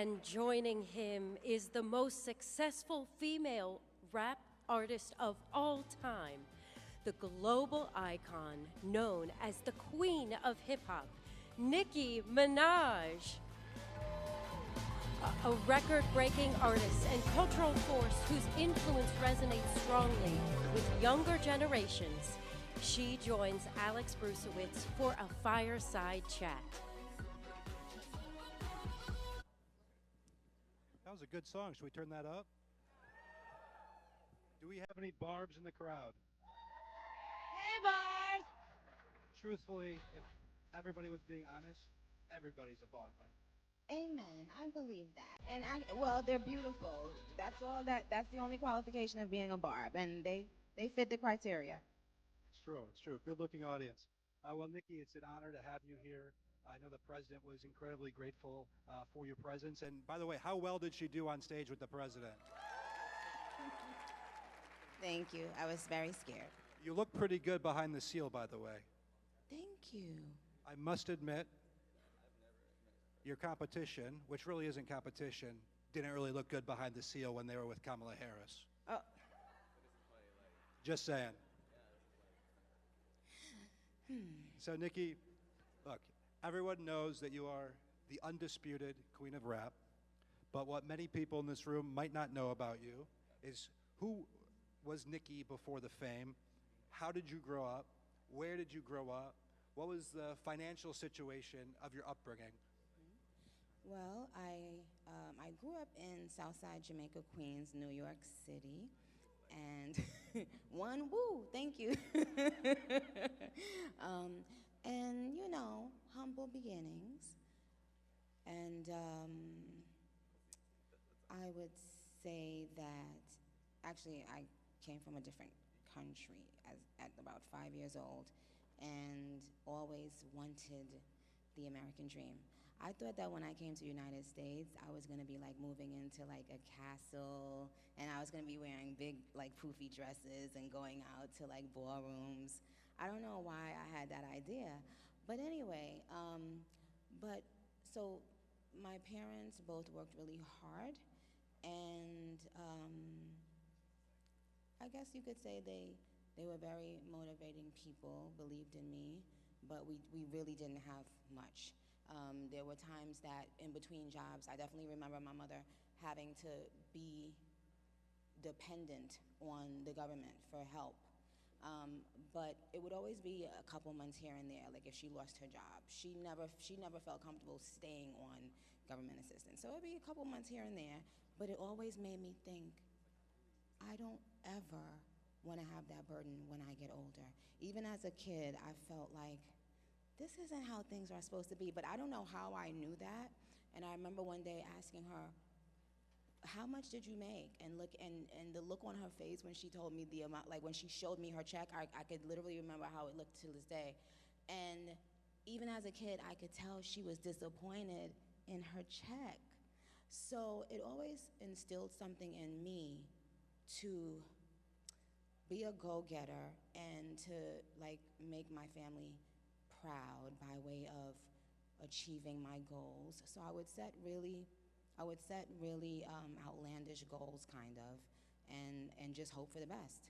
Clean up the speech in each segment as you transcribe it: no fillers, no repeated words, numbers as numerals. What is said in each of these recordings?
And joining him is the most successful female rap artist of all time, the global icon known as the Queen of Hip Hop, Nicki Minaj. A record breaking artist and cultural force whose influence resonates strongly with younger generations, she joins Alex Brusewitz for a fireside chat. That was a good song. Should we turn that up? Do we have any barbs in the crowd? Hey, Barb! Truthfully, if everybody was being honest, everybody's a barb. Amen. I believe that. And well, they're beautiful. That's all. That's the only qualification of being a Barb, and they fit the criteria. It's true. It's true. Good-looking audience. Well, Nikki, it's an honor to have you here. I know the president was incredibly grateful for your presence. And by the way, how well did she do on stage with the president? Thank you. I was very scared. You look pretty good behind the seal, by the way. Thank you. I must admit, your competition, which really isn't competition, didn't really look good behind the seal when they were with Kamala Harris. Oh. Just saying. So, Nikki, look, everyone knows that you are the undisputed queen of rap, but what many people in this room might not know about you is who was Nikki before the fame? How did you grow up? Where did you grow up? What was the financial situation of your upbringing? Well, I grew up in Southside Jamaica, Queens, New York City, and one woo, thank you. And you know, humble beginnings, and I would say that actually I came from a different country at about 5 years old, and always wanted the American dream. I thought that when I came to the United States, I was gonna be like moving into like a castle, and I was gonna be wearing big like poofy dresses and going out to like ballrooms. I don't know why I had that idea, but anyway, so my parents both worked really hard, and I guess you could say they were very motivating people, believed in me, but we really didn't have much. There were times that in between jobs, I definitely remember my mother having to be dependent on the government for help. But it would always be a couple months here and there, like if she lost her job. She never felt comfortable staying on government assistance. So it'd be a couple months here and there, but it always made me think, I don't ever want to have that burden when I get older. Even as a kid, I felt like, this isn't how things are supposed to be, but I don't know how I knew that. And I remember one day asking her, how much did you make? And the look on her face when she told me the amount, like when she showed me her check, I could literally remember how it looked to this day. And even as a kid, I could tell she was disappointed in her check. So it always instilled something in me to be a go-getter and to like make my family proud by way of achieving my goals. So I would set really outlandish goals, kind of, and just hope for the best.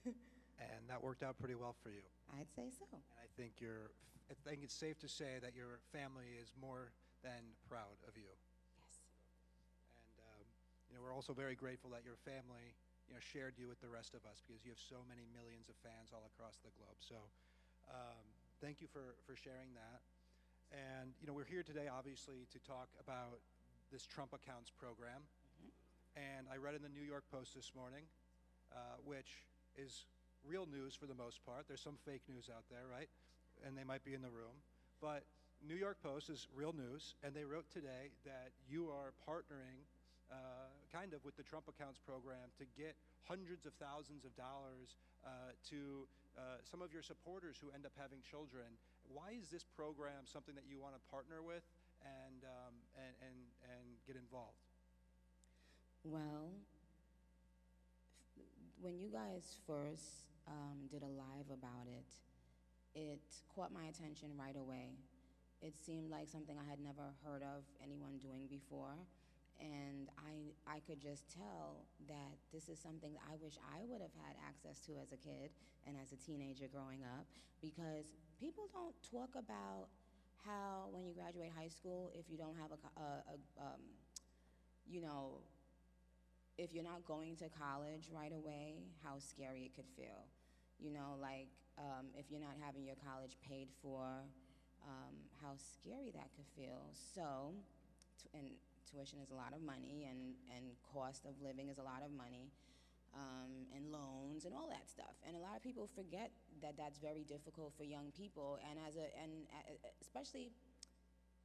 And that worked out pretty well for you. I'd say so. And I think it's safe to say that your family is more than proud of you. Yes. And we're also very grateful that your family, shared you with the rest of us, because you have so many millions of fans all across the globe. So thank you for sharing that. And we're here today, obviously, to talk about this Trump accounts program. And I read in the New York Post this morning, which is real news for the most part. There's some fake news out there, right? And they might be in the room. But New York Post is real news, and they wrote today that you are partnering kind of with the Trump accounts program to get hundreds of thousands of dollars to some of your supporters who end up having children. Why is this program something that you want to partner with and get involved? Well, when you guys first did a live about it, it caught my attention right away. It seemed like something I had never heard of anyone doing before, And I could just tell that this is something that I wish I would have had access to as a kid and as a teenager growing up, because people don't talk about how when you graduate high school, if you don't have you know, if you're not going to college right away, how scary it could feel. You know, like if you're not having your college paid for, how scary that could feel. So, and tuition is a lot of money, and cost of living is a lot of money, and loans and all that stuff. And a lot of people forget that that's very difficult for young people, and especially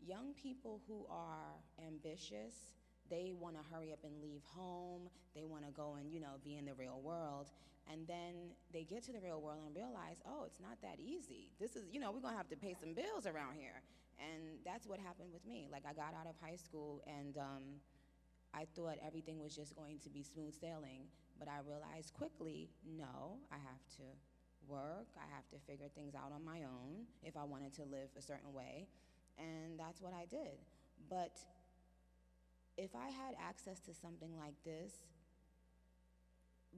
young people who are ambitious. They want to hurry up and leave home. They want to go and, be in the real world. And then they get to the real world and realize, oh, it's not that easy. This is, we're going to have to pay some bills around here. And that's what happened with me. Like, I got out of high school, and I thought everything was just going to be smooth sailing. But I realized quickly, no, I have to work. I have to figure things out on my own if I wanted to live a certain way. And that's what I did. But if I had access to something like this,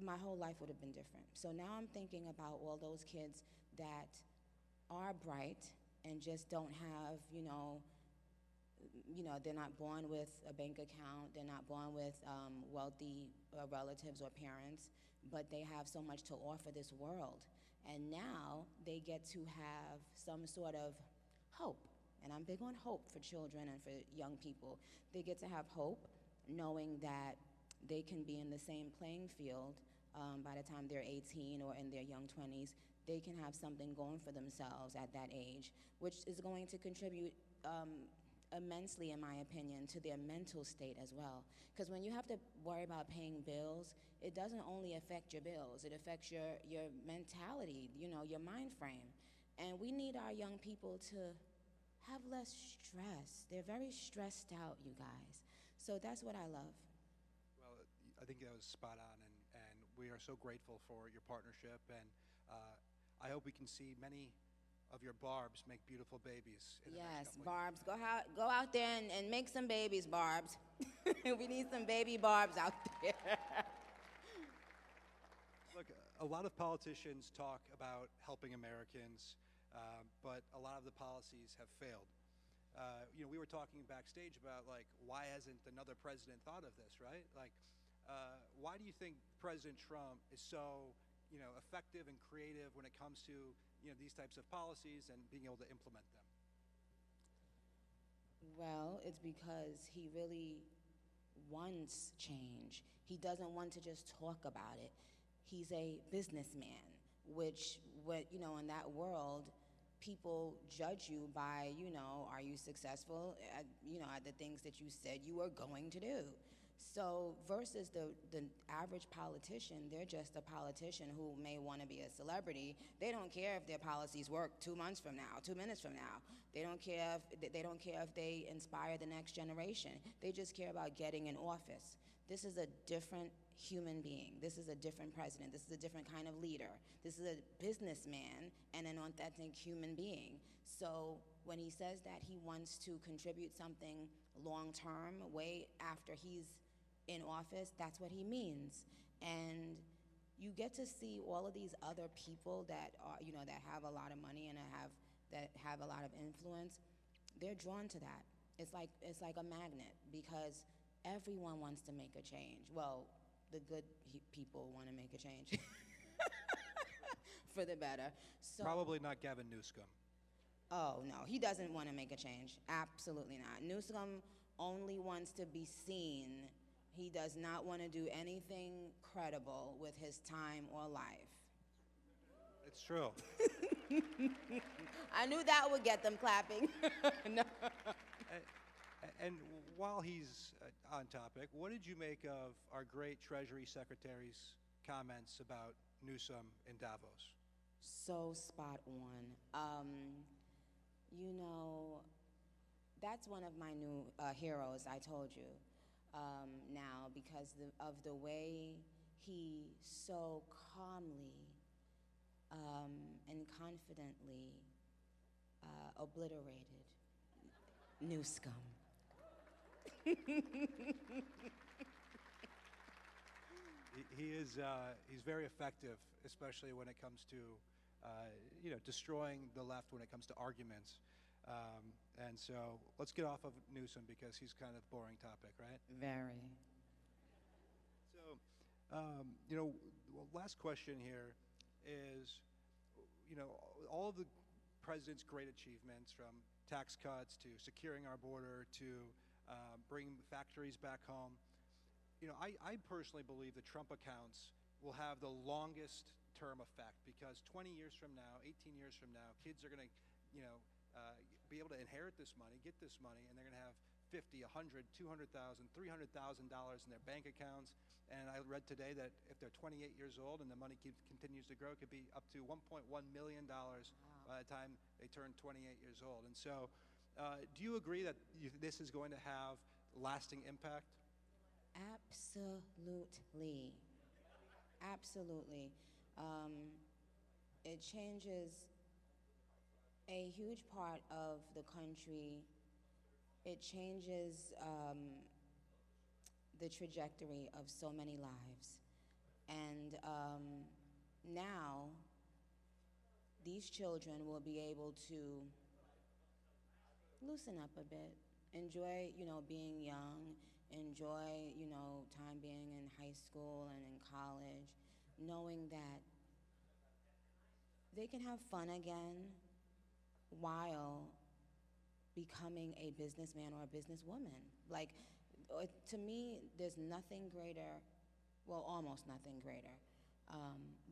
my whole life would have been different. So now I'm thinking about all those kids that are bright and just don't have, they're not born with a bank account, they're not born with wealthy relatives or parents, but they have so much to offer this world. And now they get to have some sort of hope. And I'm big on hope for children and for young people. They get to have hope knowing that they can be in the same playing field by the time they're 18 or in their young 20s. They can have something going for themselves at that age, which is going to contribute immensely, in my opinion, to their mental state as well. Because when you have to worry about paying bills, it doesn't only affect your bills, it affects your mentality, your mind frame. And we need our young people to have less stress. They're very stressed out, you guys. So that's what I love. Well, I think that was spot on, and we are so grateful for your partnership, and I hope we can see many of your Barbs make beautiful babies. Yes, Barbs, go out there and make some babies, Barbs. We need some baby Barbs out there. Look, a lot of politicians talk about helping Americans, but a lot of the policies have failed. We were talking backstage about, like, why hasn't another president thought of this, right? Like, why do you think President Trump is so, effective and creative when it comes to, these types of policies and being able to implement them? Well, it's because he really wants change. He doesn't want to just talk about it. He's a businessman, which, in that world, people judge you by, are you successful at, at the things that you said you were going to do. So versus the average politician, they're just a politician who may want to be a celebrity. They don't care if their policies work 2 months from now, 2 minutes from now. They don't care if they inspire the next generation. They just care about getting in office. This is a different human being. This is a different president. This is a different kind of leader. This is a businessman and an authentic human being. So when he says that he wants to contribute something long-term, way after he's in office, that's what he means. And you get to see all of these other people that are, that have a lot of money and that have a lot of influence. They're drawn to that. It's like a magnet, because everyone wants to make a change. Well, the good people want to make a change for the better. So, probably not Gavin Newsom. Oh, no, he doesn't want to make a change. Absolutely not. Newsom only wants to be seen. He does not want to do anything credible with his time or life. It's true. I knew that would get them clapping. No. And while he's on topic, what did you make of our great Treasury Secretary's comments about Newsom in Davos? So spot on. That's one of my new heroes, I told you, now, because of the way he so calmly and confidently obliterated Newsom. He's very effective, especially when it comes to destroying the left when it comes to arguments. And so let's get off of Newsom because he's kind of boring topic, right? Very. So, last question here is, all of the president's great achievements, from tax cuts to securing our border to bringing factories back home. I personally believe the Trump accounts will have the longest term effect, because 20 years from now, 18 years from now, kids are going to, be able to inherit this money, get this money, and they're going to have $50, $100, $200,000, $300,000 in their bank accounts. And I read today that if they're 28 years old and the money continues to grow, it could be up to $1.1 million by the time they turn 28 years old. And so, do you agree that this is going to have lasting impact? Absolutely. Absolutely. It changes a huge part of the country. It changes the trajectory of so many lives. And now, these children will be able to loosen up a bit, enjoy, being young, enjoy, time being in high school and in college, knowing that they can have fun again while becoming a businessman or a businesswoman. Like, to me, there's nothing greater, well, almost nothing greater,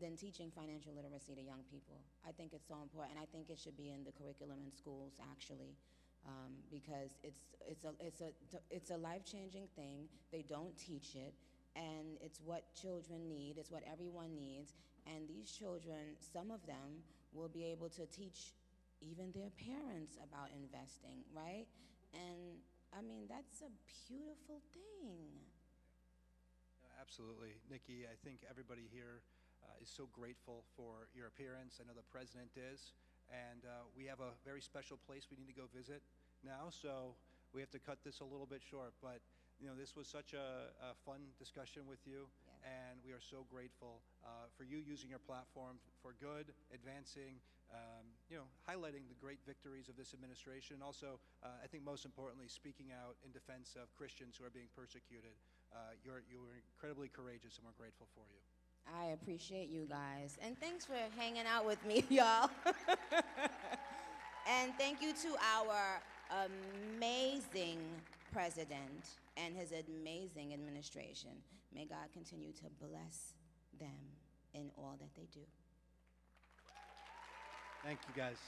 than teaching financial literacy to young people. I think it's so important. I think it should be in the curriculum in schools, actually, because it's a life-changing thing. They don't teach it, and it's what children need. It's what everyone needs. And these children, some of them, will be able to teach even their parents about investing, right? And I mean, that's a beautiful thing. Absolutely. Nicki, I think everybody here is so grateful for your appearance. I know the president is. And we have a very special place we need to go visit now, so we have to cut this a little bit short. But this was such a fun discussion with you. Yes. And we are so grateful for you using your platform for good, advancing, highlighting the great victories of this administration, and also, I think most importantly, speaking out in defense of Christians who are being persecuted. You're incredibly courageous, and we're grateful for you. I appreciate you guys. And thanks for hanging out with me, y'all. And thank you to our amazing president and his amazing administration. May God continue to bless them in all that they do. Thank you, guys.